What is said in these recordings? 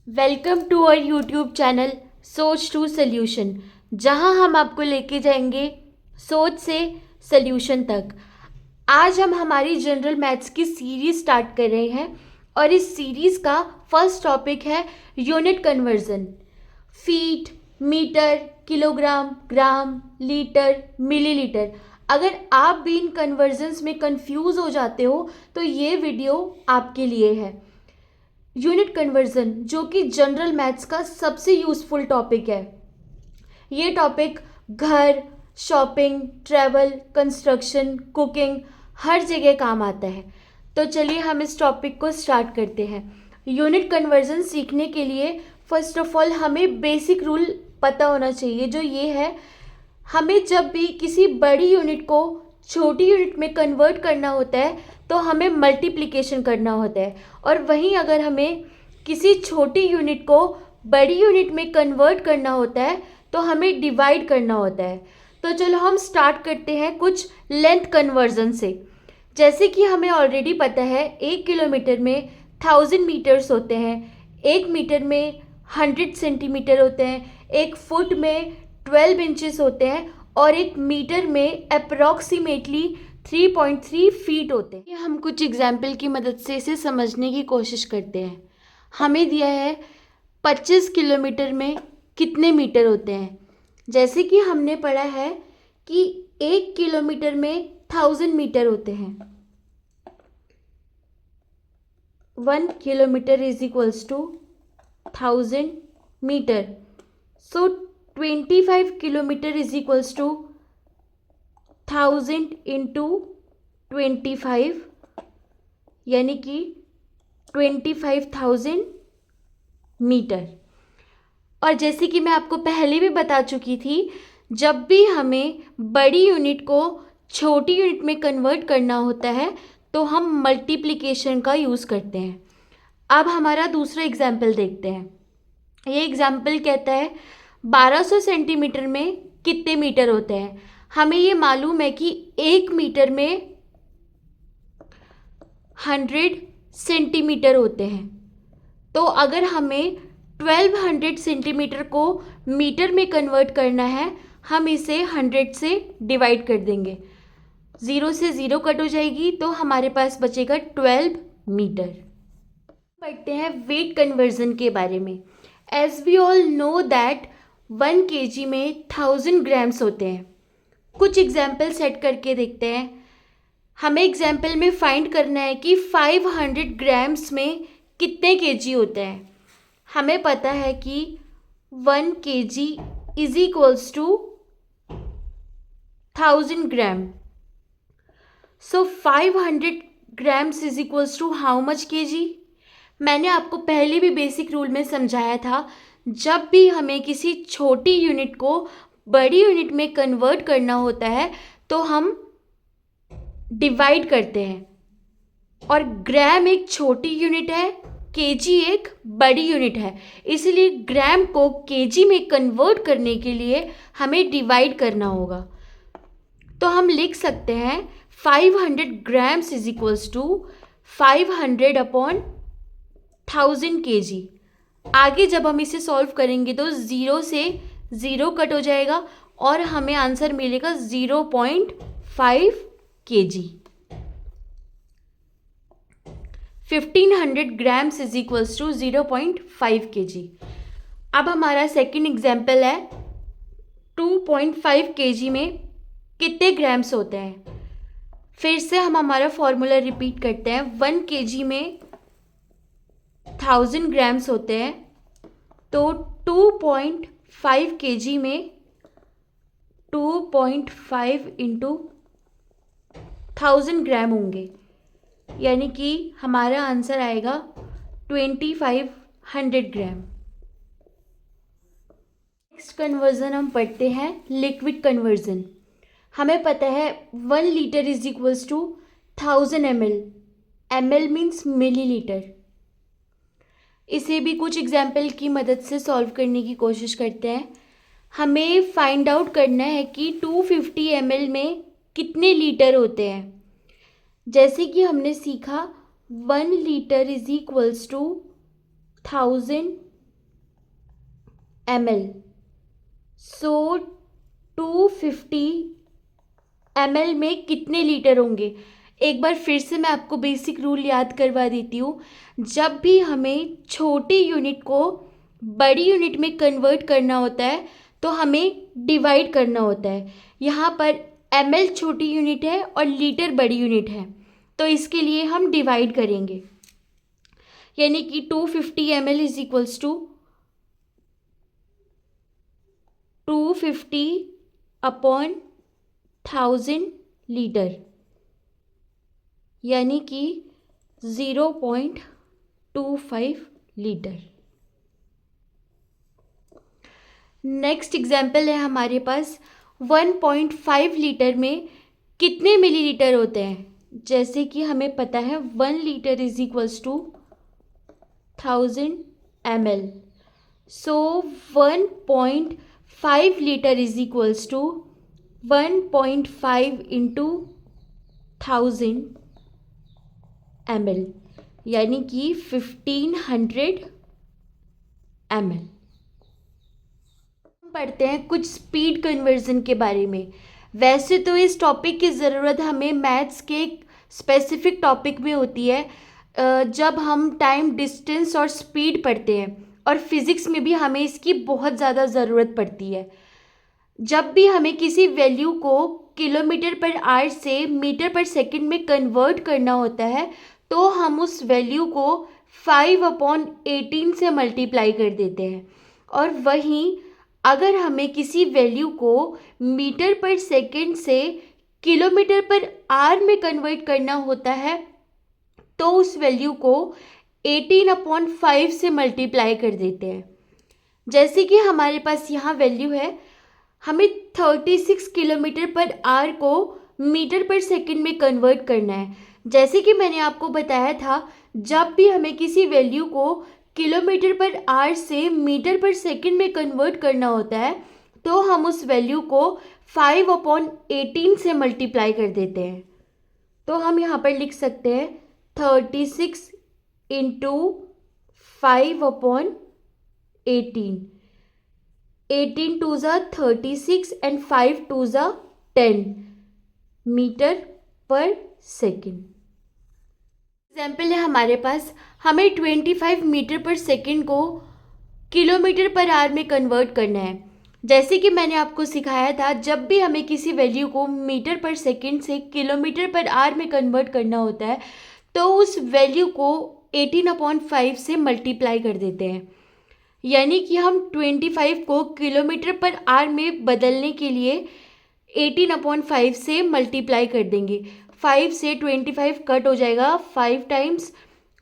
Welcome to our YouTube channel Soch to solution, जहां हम आपको लेके जाएंगे सोच से सल्यूशन तक। आज हम हमारी जनरल मैथ्स की सीरीज स्टार्ट कर रहे हैं और इस सीरीज का फर्स्ट टॉपिक है unit conversion. Feet, metre, kilogram, gram, litre, millilitre. अगर आप भी इन कन्वर्जन्स में कंफ्यूज हो जाते हो तो ये वीडियो आपके लिए है। यूनिट कन्वर्जन जो कि जनरल मैथ्स का सबसे यूज़फुल टॉपिक है। ये टॉपिक घर, शॉपिंग, ट्रैवल, कंस्ट्रक्शन, कुकिंग हर जगह काम आता है। तो चलिए हम इस टॉपिक को स्टार्ट करते हैं। यूनिट कन्वर्जन सीखने के लिए फर्स्ट ऑफ ऑल हमें बेसिक रूल पता होना चाहिए, जो ये है, हमें जब भी किसी बड़ी यूनिट को छोटी यूनिट में कन्वर्ट करना होता है तो हमें मल्टीप्लिकेशन करना होता है, और वहीं अगर हमें किसी छोटी यूनिट को बड़ी यूनिट में कन्वर्ट करना होता है तो हमें डिवाइड करना होता है। तो चलो हम स्टार्ट करते हैं कुछ लेंथ कन्वर्जन से। जैसे कि हमें ऑलरेडी पता है 1 किलोमीटर में 1000 मीटर्स होते हैं, 1 मीटर में 100 सेंटीमीटर होते हैं, 1 फुट में 12 इंचेस होते हैं और 1 मीटर में अप्रॉक्सीमेटली 3.3 फीट होते हैं। हम कुछ एग्जाम्पल की मदद से इसे समझने की कोशिश करते हैं। हमें दिया है 25 किलोमीटर में कितने मीटर होते हैं। जैसे कि हमने पढ़ा है कि 1 किलोमीटर में 1000 मीटर होते हैं। 1 kilometre is equals to 1000 metre. So 25 kilometre is equals to 1000 into 25, यानी कि 25,000 मीटर। और जैसे कि मैं आपको पहले भी बता चुकी थी, जब भी हमें बड़ी यूनिट को छोटी यूनिट में कन्वर्ट करना होता है तो हम मल्टीप्लिकेशन का यूज़ करते हैं। अब हमारा दूसरा एग्जाम्पल देखते हैं। ये एग्जाम्पल कहता है 1200 सेंटीमीटर में कितने मीटर होते हैं। हमें ये मालूम है कि 1 मीटर में 100 सेंटीमीटर होते हैं। तो अगर हमें 1200 सेंटीमीटर को मीटर में कन्वर्ट करना है, हम इसे 100 से डिवाइड कर देंगे। 0 से 0 कट हो जाएगी तो हमारे पास बचेगा 12 मीटर। पढ़ते हैं वेट कन्वर्जन के बारे में। As we all know that 1 kg में 1000 ग्राम्स होते हैं। कुछ एग्जाम्पल सेट करके देखते हैं। हमें एग्जाम्पल में फाइंड करना है कि 500 ग्राम्स में कितने kg होते हैं। हमें पता है कि 1 kg is equals to 1000 gram. So 500 grams is equals to how much kg। मैंने आपको पहले भी बेसिक रूल में समझाया था, जब भी हमें किसी छोटी यूनिट को बड़ी यूनिट में कन्वर्ट करना होता है तो हम डिवाइड करते हैं। और ग्राम एक छोटी यूनिट है, केजी एक बड़ी यूनिट है, इसलिए ग्राम को केजी में कन्वर्ट करने के लिए हमें डिवाइड करना होगा। तो हम लिख सकते हैं 500 grams is equals to 500 upon 1000 kg। आगे जब हम इसे सॉल्व करेंगे तो 0 से 0 कट हो जाएगा और हमें आंसर मिलेगा 0.5 kg। 1500 grams is equals to 0.5 kg। अब हमारा सेकंड एग्जाम्पल है 2.5 kg में कितने ग्राम्स होते हैं। फिर से हम हमारा फॉर्मूला रिपीट करते हैं। 1 kg में 1000 ग्राम्स होते हैं, तो 2.5 kg में 2.5 इंटू 1000 ग्राम होंगे, यानी कि हमारा आंसर आएगा 2500 ग्राम। नेक्स्ट कन्वर्जन हम पढ़ते हैं लिक्विड कन्वर्जन। हमें पता है 1 litre is equals to 1000 ml। ml means millilitre. इसे भी कुछ एग्जाम्पल की मदद से सॉल्व करने की कोशिश करते हैं। हमें फाइंड आउट करना है कि 250 ml में कितने लीटर होते हैं। जैसे कि हमने सीखा 1 litre is equals to 1000 ml। So 250 ml में कितने लीटर होंगे? एक बार फिर से मैं आपको बेसिक रूल याद करवा देती हूँ। जब भी हमें छोटी यूनिट को बड़ी यूनिट में कन्वर्ट करना होता है तो हमें डिवाइड करना होता है। यहाँ पर ml छोटी यूनिट है और लीटर बड़ी यूनिट है, तो इसके लिए हम डिवाइड करेंगे। यानी कि 250 ml is equals to 250 upon 1000 litre, यानी कि 0.25 लीटर। नेक्स्ट एग्जाम्पल है हमारे पास 1.5 लीटर में कितने मिलीलीटर होते हैं? जैसे कि हमें पता है 1 litre is equals to 1000 ml। So 1.5 litre is equals to 1.5 into 1000 ml, यानी कि 1500 ml। पढ़ते हैं कुछ स्पीड कन्वर्जन के बारे में। वैसे तो इस टॉपिक की ज़रूरत हमें मैथ्स के स्पेसिफिक टॉपिक में होती है, जब हम टाइम, डिस्टेंस और स्पीड पढ़ते हैं, और फिज़िक्स में भी हमें इसकी बहुत ज़्यादा ज़रूरत पड़ती है। जब भी हमें किसी वैल्यू को किलोमीटर पर आवर से मीटर पर सेकंड में कन्वर्ट करना होता है तो हम उस वैल्यू को 5/18 से मल्टीप्लाई कर देते हैं। और वहीं अगर हमें किसी वैल्यू को मीटर पर सेकंड से किलोमीटर पर आवर में कन्वर्ट करना होता है तो उस वैल्यू को 18/5 से मल्टीप्लाई कर देते हैं। जैसे कि हमारे पास यहाँ वैल्यू है, हमें 36 किलोमीटर पर आवर को मीटर पर सेकंड में कन्वर्ट करना है। जैसे कि मैंने आपको बताया था, जब भी हमें किसी वैल्यू को किलोमीटर पर आवर से मीटर पर सेकंड में कन्वर्ट करना होता है तो हम उस वैल्यू को 5/18 से मल्टीप्लाई कर देते हैं। तो हम यहाँ पर लिख सकते हैं 36 इंटू 5/18। 18 टू ज़ा 36 एंड 5 टू ज़ा 10 मीटर पर सेकेंड। एग्जाम्पल है हमारे पास, हमें 25 मीटर पर सेकेंड को किलोमीटर पर आवर में कन्वर्ट करना है। जैसे कि मैंने आपको सिखाया था, जब भी हमें किसी वैल्यू को मीटर पर सेकेंड से किलोमीटर पर आवर में कन्वर्ट करना होता है तो उस वैल्यू को 18/5 से मल्टीप्लाई कर देते हैं। यानी कि हम 25 को किलोमीटर पर आवर में बदलने के लिए 18/5 से मल्टीप्लाई कर देंगे। 5 से 25 कट हो जाएगा 5 टाइम्स,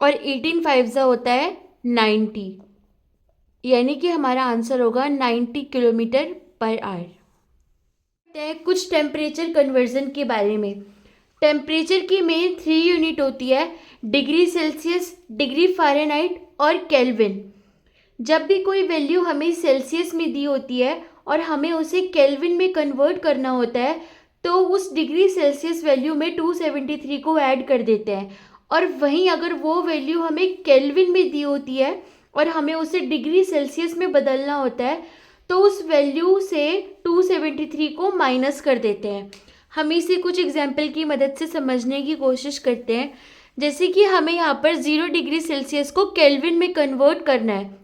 और 18 5 होता है 90, यानी कि हमारा आंसर होगा 90 किलोमीटर पर आवर। कुछ टेम्परेचर कन्वर्जन के बारे में। टेम्परेचर की मेन 3 यूनिट होती है, डिग्री सेल्सियस, डिग्री फ़ारेनहाइट और केल्विन। जब भी कोई वैल्यू हमें सेल्सियस में दी होती है और हमें उसे केल्विन में कन्वर्ट करना होता है तो उस डिग्री सेल्सियस वैल्यू में 273 को ऐड कर देते हैं। और वहीं अगर वो वैल्यू हमें केल्विन में दी होती है और हमें उसे डिग्री सेल्सियस में बदलना होता है तो उस वैल्यू से 273 को माइनस कर देते हैं। हम इसे कुछ एग्जाम्पल की मदद से समझने की कोशिश करते हैं। जैसे कि हमें यहाँ पर 0 डिग्री सेल्सियस को केल्विन में कन्वर्ट करना है,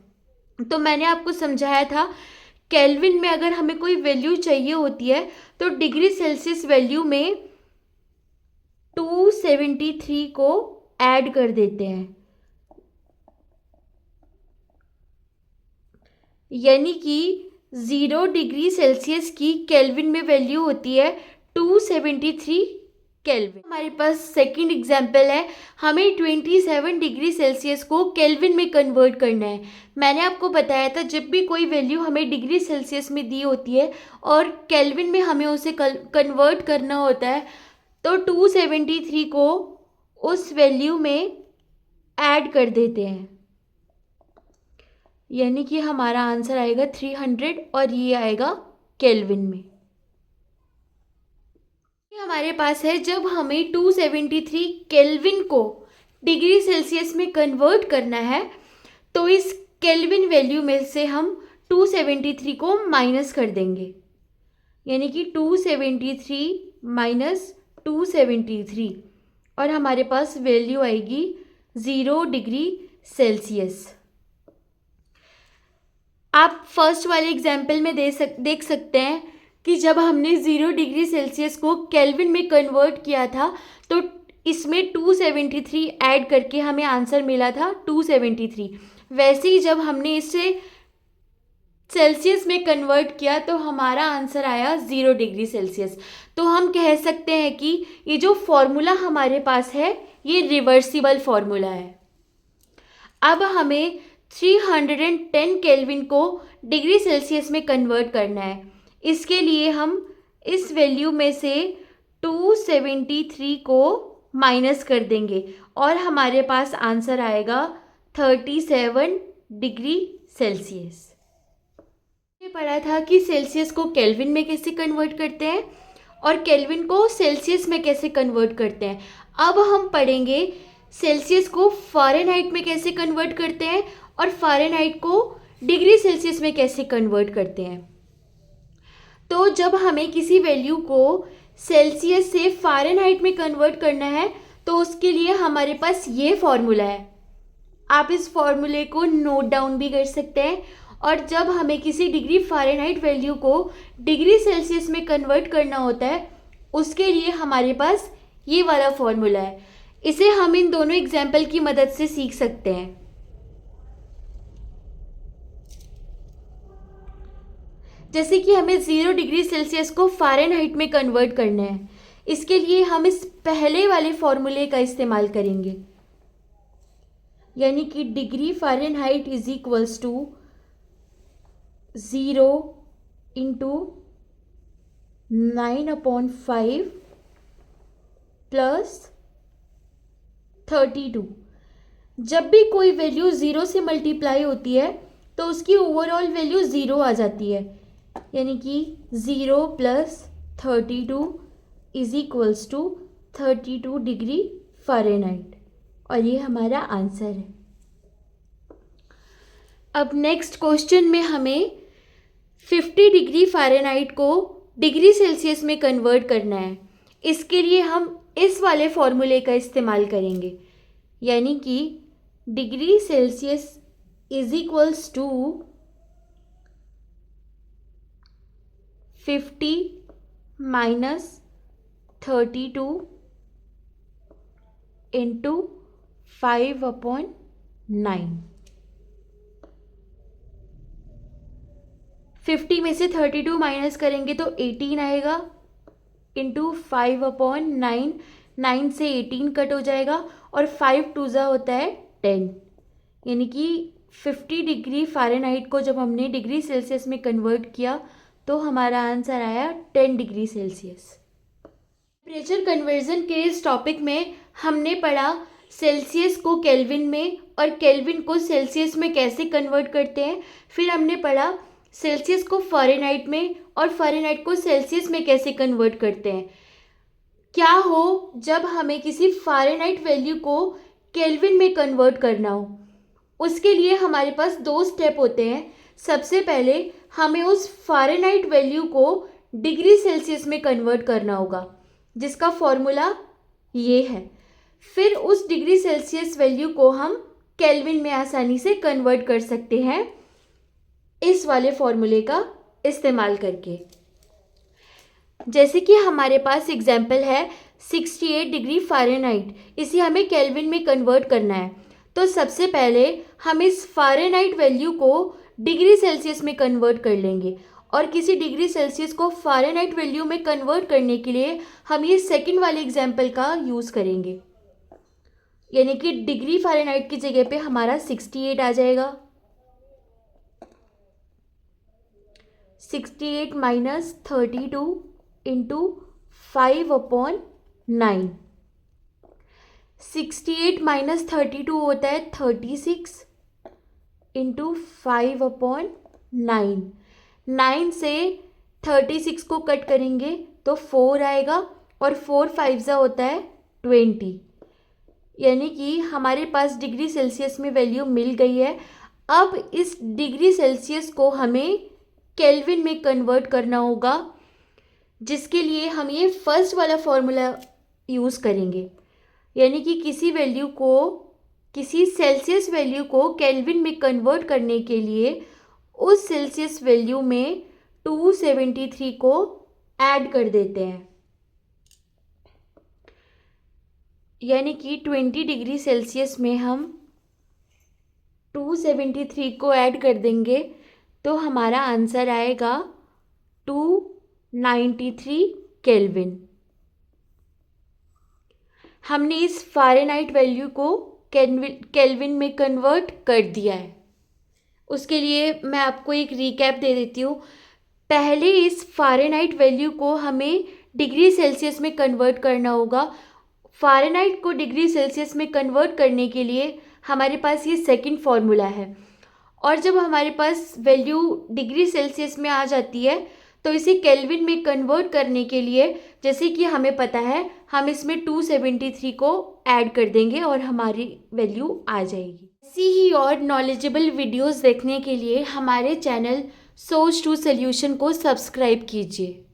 तो मैंने आपको समझाया था केल्विन में अगर हमें कोई वैल्यू चाहिए होती है तो डिग्री सेल्सियस वैल्यू में 273 को ऐड कर देते हैं। यानी कि 0 डिग्री सेल्सियस की केल्विन में वैल्यू होती है 273 केल्विन। हमारे पास सेकंड एग्जाम्पल है, हमें 27 डिग्री सेल्सियस को केल्विन में कन्वर्ट करना है। मैंने आपको बताया था जब भी कोई वैल्यू हमें डिग्री सेल्सियस में दी होती है और केल्विन में हमें उसे कन्वर्ट करना होता है तो 273 को उस वैल्यू में ऐड कर देते हैं। यानी कि हमारा आंसर आएगा 300 और ये आएगा केल्विन में। हमारे पास है, जब हमें 273 केल्विन को डिग्री सेल्सियस में कन्वर्ट करना है तो इस केल्विन वैल्यू में से हम 273 को माइनस कर देंगे, यानी कि 273 माइनस 273, और हमारे पास वैल्यू आएगी 0 डिग्री सेल्सियस। आप फर्स्ट वाले एग्जाम्पल में देख सकते हैं कि जब हमने 0 डिग्री सेल्सियस को केल्विन में कन्वर्ट किया था तो इसमें 273 ऐड करके हमें आंसर मिला था 273। वैसे ही जब हमने इसे सेल्सियस में कन्वर्ट किया तो हमारा आंसर आया 0 डिग्री सेल्सियस। तो हम कह सकते हैं कि ये जो फॉर्मूला हमारे पास है ये रिवर्सिबल फॉर्मूला है। अब हमें 310 केल्विन को डिग्री सेल्सियस में कन्वर्ट करना है। इसके लिए हम इस वैल्यू में से 273 को माइनस कर देंगे और हमारे पास आंसर आएगा 37 डिग्री सेल्सियस। ये पढ़ा था कि सेल्सियस को केल्विन में कैसे कन्वर्ट करते हैं और केल्विन को सेल्सियस में कैसे कन्वर्ट करते हैं। अब हम पढ़ेंगे सेल्सियस को फ़ारेनहाइट में कैसे कन्वर्ट करते हैं और फ़ारेनहाइट को डिग्री सेल्सियस में कैसे कन्वर्ट करते हैं। तो जब हमें किसी वैल्यू को सेल्सियस से फ़ारेनहाइट में कन्वर्ट करना है तो उसके लिए हमारे पास ये फॉर्मूला है। आप इस फॉर्मूले को नोट डाउन भी कर सकते हैं। और जब हमें किसी डिग्री फ़ारेनहाइट वैल्यू को डिग्री सेल्सियस में कन्वर्ट करना होता है उसके लिए हमारे पास ये वाला फॉर्मूला है। इसे हम इन दोनों एग्जाम्पल की मदद से सीख सकते हैं। जैसे कि हमें 0 डिग्री सेल्सियस को फ़ारेनहाइट में कन्वर्ट करना है, इसके लिए हम इस पहले वाले फॉर्मूले का इस्तेमाल करेंगे, यानी कि degree Fahrenheit is equals to 0 into 9/5 plus 32। जब भी कोई वैल्यू 0 से मल्टीप्लाई होती है तो उसकी ओवरऑल वैल्यू 0 आ जाती है, यानी कि 0 plus 32 is equals to 32 degree Fahrenheit, और ये हमारा आंसर है। अब नेक्स्ट क्वेश्चन में हमें 50 डिग्री फ़ारेनहाइट को डिग्री सेल्सियस में कन्वर्ट करना है। इसके लिए हम इस वाले फॉर्मूले का इस्तेमाल करेंगे, यानी कि degree Celsius is equals to 50 minus 32 into 5/9। 50 में से 32 माइनस करेंगे तो 18 आएगा, इंटू 5/9। 9 से 18 कट हो जाएगा और 5 2 होता है 10, यानी कि 50 डिग्री फ़ारेनहाइट को जब हमने डिग्री सेल्सियस में कन्वर्ट किया तो हमारा आंसर आया 10 डिग्री सेल्सियस। टेम्परेचर कन्वर्जन के इस टॉपिक में हमने पढ़ा सेल्सियस को केल्विन में और केल्विन को सेल्सियस में कैसे कन्वर्ट करते हैं। फिर हमने पढ़ा सेल्सियस को फ़ारेनहाइट में और फ़ारेनहाइट को सेल्सियस में कैसे कन्वर्ट करते हैं। क्या हो जब हमें किसी फ़ारेनहाइट वैल्यू को केल्विन में कन्वर्ट करना हो, उसके लिए हमारे पास 2 स्टेप होते हैं। सबसे पहले हमें उस फ़ारेनहाइट वैल्यू को डिग्री सेल्सियस में कन्वर्ट करना होगा, जिसका फॉर्मूला ये है। फिर उस डिग्री सेल्सियस वैल्यू को हम केल्विन में आसानी से कन्वर्ट कर सकते हैं इस वाले फॉर्मूले का इस्तेमाल करके। जैसे कि हमारे पास एग्जाम्पल है 68 डिग्री फ़ारेनहाइट, इसे हमें केल्विन में कन्वर्ट करना है। तो सबसे पहले हम इस फ़ारेनहाइट वैल्यू को डिग्री सेल्सियस में कन्वर्ट कर लेंगे, और किसी डिग्री सेल्सियस को फ़ारेनहाइट वैल्यू में कन्वर्ट करने के लिए हम ये सेकंड वाले एग्जाम्पल का यूज़ करेंगे, यानी कि डिग्री फ़ारेनहाइट की जगह पे हमारा 68 आ जाएगा। 68 माइनस 32 इंटू 5/9। 68 माइनस 32 होता है 36 इंटू 5/9। 9 से 36 को कट करेंगे तो 4 आएगा, और 4 5 होता है 20, यानी कि हमारे पास डिग्री सेल्सियस में वैल्यू मिल गई है। अब इस डिग्री सेल्सियस को हमें केल्विन में कन्वर्ट करना होगा, जिसके लिए हम ये फर्स्ट वाला फॉर्मूला यूज़ करेंगे। यानी कि किसी सेल्सियस वैल्यू को केल्विन में कन्वर्ट करने के लिए उस सेल्सियस वैल्यू में 273 को ऐड कर देते हैं। यानी कि 20 डिग्री सेल्सियस में हम 273 को ऐड कर देंगे तो हमारा आंसर आएगा 293 केल्विन। हमने इस फ़ारेनहाइट वैल्यू को केल्विन में कन्वर्ट कर दिया है। उसके लिए मैं आपको एक रिकैप दे देती हूँ। पहले इस फ़ारेनहाइट वैल्यू को हमें डिग्री सेल्सियस में कन्वर्ट करना होगा। फ़ारेनहाइट को डिग्री सेल्सियस में कन्वर्ट करने के लिए हमारे पास ये सेकंड फार्मूला है, और जब हमारे पास वैल्यू डिग्री सेल्सियस में आ जाती है तो इसे केल्विन में कन्वर्ट करने के लिए, जैसे कि हमें पता है, हम इसमें 273 को ऐड कर देंगे और हमारी वैल्यू आ जाएगी। ऐसी ही और नॉलेजेबल वीडियोस देखने के लिए हमारे चैनल सोच टू सॉल्यूशन को सब्सक्राइब कीजिए।